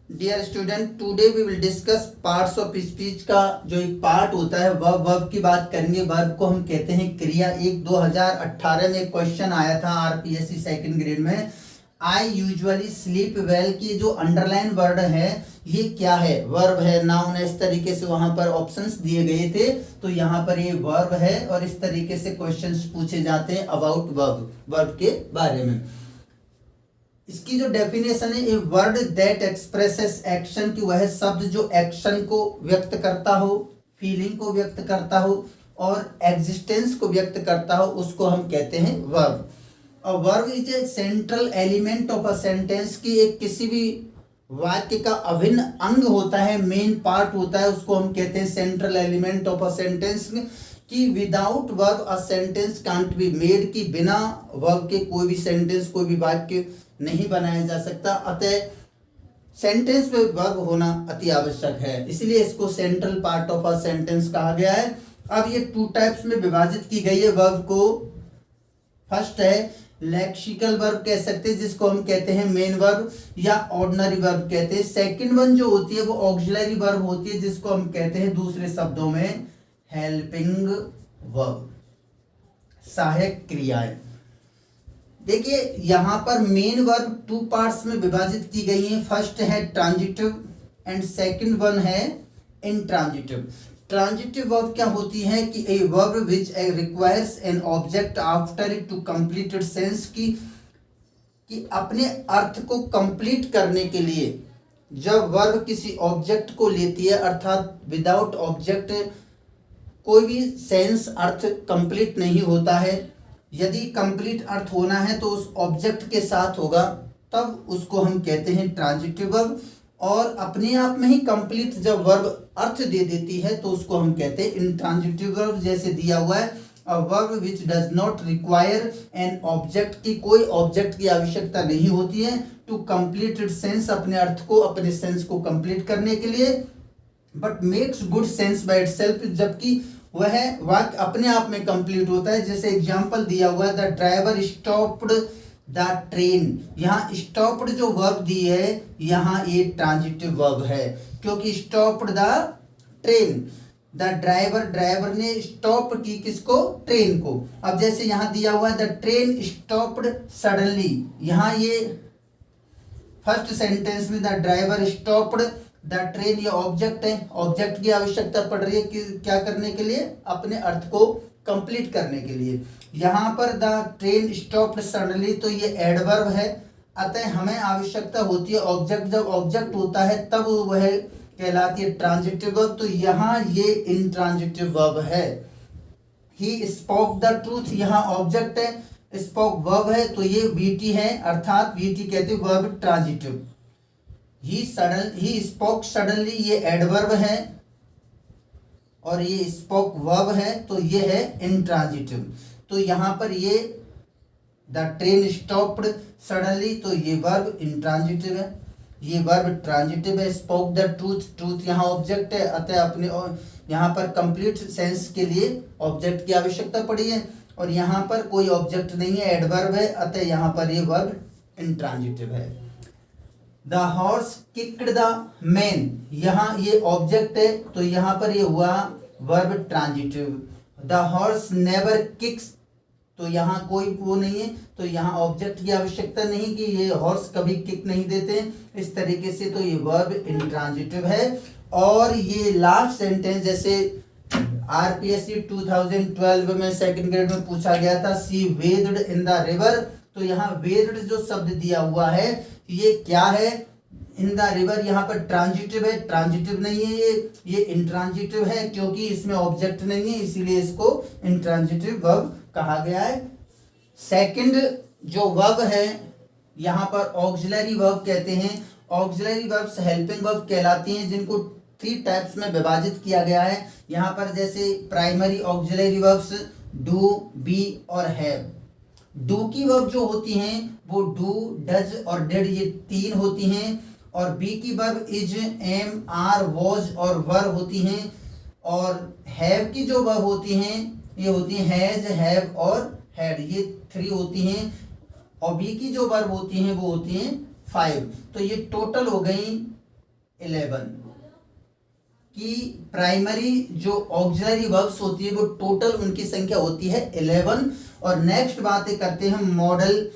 Dear student, today we will discuss parts of speech का जो एक पार्ट होता है वर्ब की बात करेंगे। वर्ब को हम कहते हैं क्रिया। एक 2018 में क्वेश्चन आया था आरपीएससी सेकंड ग्रेड में, आई यूजुअली स्लीप वेल की जो अंडरलाइन वर्ड है ये क्या है? वर्ब है, नाउन है, इस तरीके से वहां पर ऑप्शंस दिए गए थे। तो यहाँ पर ये वर्ब है और इस तरीके से क्वेश्चंस पूछे जाते हैं अबाउट वर्ब के बारे में। इसकी जो डेफिनेशन है, a word that expresses action, की वह शब्द जो एक्शन को व्यक्त करता हो, फीलिंग को व्यक्त करता हो और एग्जिस्टेंस को व्यक्त करता हो, उसको हम कहते हैं वर्ब। और verb is a central element of a sentence, की एक किसी भी वाक्य का अभिन्न अंग होता है, मेन पार्ट होता है, उसको हम कहते हैं central element of a sentence. कि without verb a sentence can't be made, कि बिना वर्ब के कोई भी सेंटेंस, कोई भी वाक्य नहीं बनाया जा सकता। अतः सेंटेंस में वर्ब होना अति आवश्यक है, इसलिए इसको central part of a sentence कहा गया है। अब ये टू टाइप्स में विभाजित की गई है वर्ब को। फर्स्ट है लेक्सिकल वर्ब कह सकते हैं, जिसको हम कहते हैं मेन वर्ब या ऑर्डिनरी वर्ब कहते हैं। सेकंड वन जो होती है वो ऑक्सिलरी वर्ब होती है, जिसको हम कहते हैं दूसरे शब्दों में हेल्पिंग वर्ब, सहायक क्रियाएं। देखिए यहां पर मेन वर्ब टू पार्ट्स में विभाजित की गई है। फर्स्ट है ट्रांजिटिव एंड सेकंड वन है इंट्रांजिटिव। ट्रांजिटिव वर्ब क्या होती है? कि a verb which requires an object after it to completed sense, कि अपने अर्थ को कंप्लीट करने के लिए जब वर्ब किसी ऑब्जेक्ट को लेती है, अर्थात विदाउट ऑब्जेक्ट कोई भी सेंस अर्थ कंप्लीट नहीं होता है। यदि कंप्लीट अर्थ होना है तो उस ऑब्जेक्ट के साथ होगा, तब उसको हम कहते हैं ट्रांजिटिव वर्ब। और अपने आप में ही कंप्लीट जब वर्ब अर्थ दे देती है तो उसको हम कहते हैं इंट्रांजिटिव वर्ब। जैसे दिया हुआ है a verb which does not require an object, की कोई ऑब्जेक्ट की आवश्यकता नहीं होती है टू कंप्लीट इट सेंस, अपने अर्थ को, अपने सेंस को कंप्लीट करने के लिए, but makes good sense by itself, जबकि वह वाक्य अपने आप में कंप्लीट होता है। जैसे एग्जांपल दिया हुआ है the driver stopped the train. यहाँ स्टॉप्ड जो वर्ब दी है यहाँ ये ट्रांजिटिव वर्ब है, क्योंकि stopped the train, the driver ने स्टॉप की किसको? ट्रेन को। अब जैसे यहाँ दिया हुआ है द ट्रेन स्टॉप्ड सडनली, यहाँ ये फर्स्ट सेंटेंस में the driver stopped the train, ये ऑब्जेक्ट है, ऑब्जेक्ट की आवश्यकता पड़ रही है कि क्या करने के लिए? अपने अर्थ को कंप्लीट करने के लिए। यहाँ पर द ट्रेन स्टॉप्ड सडनली, तो ये एडवर्ब है, अतः हमें आवश्यकता होती है ऑब्जेक्ट। जब ऑब्जेक्ट होता है तब वह कहलाती है ट्रांजिटिव वर्ब। तो यहाँ ये इंट्रांजिटिव वर्ब है। ही स्पोक द ट्रूथ, यहाँ ऑब्जेक्ट है, स्पोक वर्ब है, तो ये वीटी है, अर्थात वीटी कहते हैं verb transitive. He spoke suddenly, ये एडवर्ब है, और ये स्पोक वर्ब है, तो ये है इंट्रांजिटिव। तो यहाँ पर ये द ट्रेन स्टॉप्ड सडनली, तो ये वर्ब इंट्रांजिटिव है, ये वर्ब ट्रांजिटिव है। स्पोक द ट्रूथ, ट्रूथ यहाँ ऑब्जेक्ट है, अतः अपने यहाँ पर कंप्लीट सेंस के लिए ऑब्जेक्ट की आवश्यकता पड़ी है, और यहाँ पर कोई ऑब्जेक्ट नहीं है, एडवर्ब है, अतः यहाँ पर ये वर्ब इंट्रांजिटिव है। The horse kicked the man, यहाँ ये ऑब्जेक्ट है, तो यहाँ पर ये हुआ verb transitive. The horse never kicks, तो यहाँ कोई वो नहीं है, तो यहाँ ऑब्जेक्ट की आवश्यकता नहीं कि ये हॉर्स कभी किक नहीं देते, इस तरीके से तो ये वर्ब इंट्रांजिटिव है। और ये लास्ट सेंटेंस जैसे आरपीएससी 2012 में सेकंड ग्रेड में पूछा गया था, सी वेड्ड इन द रिवर, तो यहाँ वेड्ड जो शब्द दिया हुआ है ये क्या है? इन द रिवर, यहाँ पर ट्रांजिटिव है, ट्रांजिटिव नहीं है, ये इंट्रांजिटिव है, क्योंकि इसमें ऑब्जेक्ट नहीं है, इसीलिए इसको इंट्रांजिटिव वर्ब कहा गया है। सेकंड जो वर्ब है यहाँ पर ऑक्सिलरी वर्ब कहते हैं। ऑक्सिलरी वर्ब्स हेल्पिंग वर्ब कहलाती हैं, जिनको 3 टाइप्स में विभाजित किया गया है। यहाँ पर जैसे primary auxiliary verbs do, be और हैव। डू की वर्ब जो होती हैं वो डू, डज और डिड, ये 3 होती हैं। और बी की verb is, am, are, was और वर होती हैं। और हैव की जो वर्ब होती हैं ये होती हैं हैज, हैव और हैड, ये 3 होती हैं। और बी की जो वर्ब होती हैं वो होती हैं 5। तो ये टोटल हो गई 11 की प्राइमरी जो ऑक्सिलरी वर्ब्स होती है वो टोटल उनकी संख्या होती है 11। और नेक्स्ट बातें करते हैं मॉडल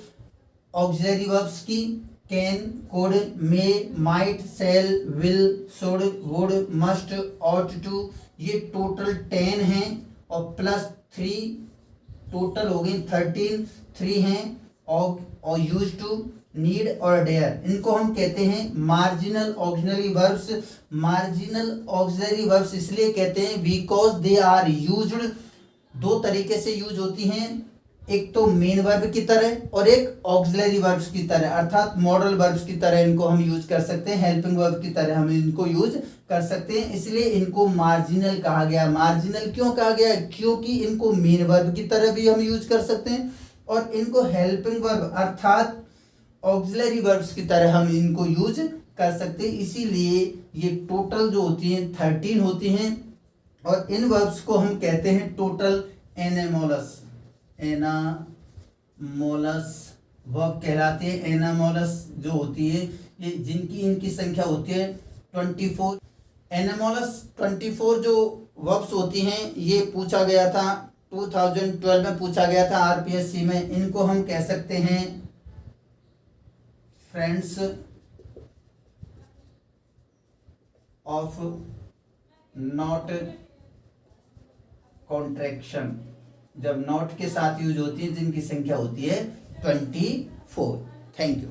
ऑक्सिलरी वर्ब्स की। Can, could, may, might, shall, will, should, would, must, ought to, ये टोटल 10 हैं और प्लस 3 टोटल हो गई 13, 3 हैं और यूज टू, नीड और डेयर, इनको हम कहते हैं marginal auxiliary verbs. Marginal auxiliary verbs इसलिए कहते हैं बिकॉज दे आर यूज्ड, दो तरीके से यूज होती हैं, एक तो मेन वर्ब की तरह और एक ऑक्सिलरी वर्ब्स की तरह, अर्थात मॉडल वर्ब्स की तरह इनको हम यूज कर सकते हैं, हेल्पिंग वर्ब की तरह हम इनको यूज कर सकते हैं, इसलिए इनको मार्जिनल कहा गया। मार्जिनल क्यों कहा गया? क्योंकि इनको मेन वर्ब की तरह भी हम यूज कर सकते हैं और इनको हेल्पिंग वर्ब अर्थात ऑक्सिलरी वर्ब्स की तरह हम इनको यूज कर सकते हैं, इसीलिए ये टोटल जो होती हैं 13 होती हैं और इन वर्ब्स को हम कहते हैं टोटल एनामोलस। एनामोलस वर्ब कहलाते हैं। एनामोलस जो होती है ये जिनकी इनकी संख्या होती है 24। एनामोलस 24 जो वर्ब्स होती हैं ये पूछा गया था 2012 में पूछा गया था आरपीएससी में। इनको हम कह सकते हैं फ्रेंड्स ऑफ नॉट कॉन्ट्रैक्शन, जब नॉट के साथ यूज होती है जिनकी संख्या होती है 24। Thank you.